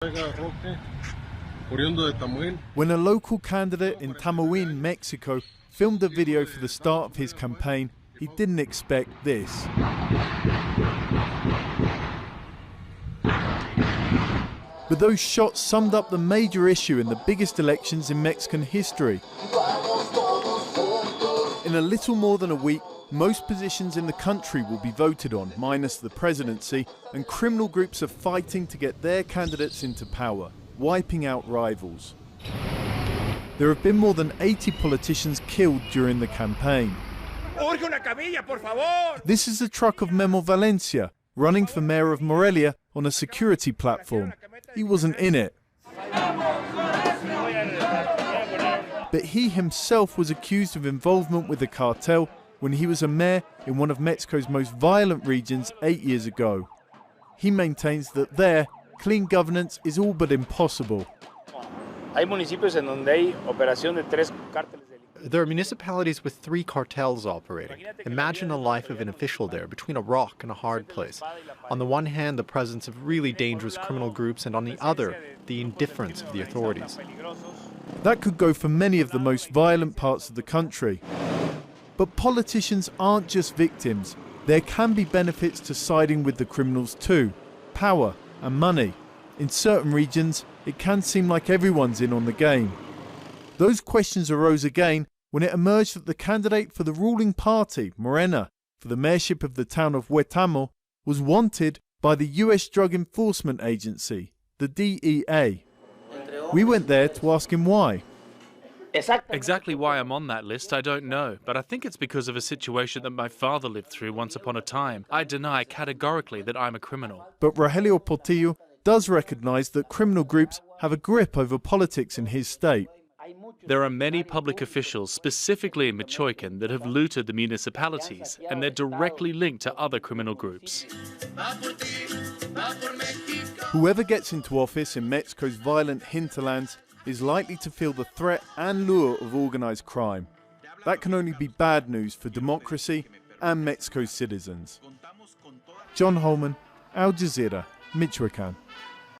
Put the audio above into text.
When a local candidate in Tamuín, Mexico, filmed a video for the start of his campaign, he didn't expect this. But those shots summed up the major issue in the biggest elections in Mexican history. In a little more than a week, most positions in the country will be voted on, minus the presidency, and criminal groups are fighting to get their candidates into power, wiping out rivals. There have been more than 80 politicians killed during the campaign. This is the truck of Memo Valencia, running for mayor of Morelia on a security platform. He wasn't in it. But he himself was accused of involvement with the cartel when he was a mayor in one of Mexico's most violent regions 8 years ago. He maintains that there, clean governance is all but impossible. There are municipalities with 3 cartels operating. Imagine a life of an official there, between a rock and a hard place. On the one hand, the presence of really dangerous criminal groups, and on the other, the indifference of the authorities. That could go for many of the most violent parts of the country. But politicians aren't just victims. There can be benefits to siding with the criminals too. Power and money. In certain regions, it can seem like everyone's in on the game. Those questions arose again when it emerged that the candidate for the ruling party, Morena, for the mayorship of the town of Huetamo, was wanted by the US Drug Enforcement Agency, the DEA. We went there to ask him why. Exactly why I'm on that list, I don't know, but I think it's because of a situation that my father lived through once upon a time. I deny categorically that I'm a criminal. But Rogelio Portillo does recognize that criminal groups have a grip over politics in his state. There are many public officials, specifically in Michoacán, that have looted the municipalities, and they're directly linked to other criminal groups. Whoever gets into office in Mexico's violent hinterlands is likely to feel the threat and lure of organized crime. That can only be bad news for democracy and Mexico's citizens. John Holman, Al Jazeera, Michoacán.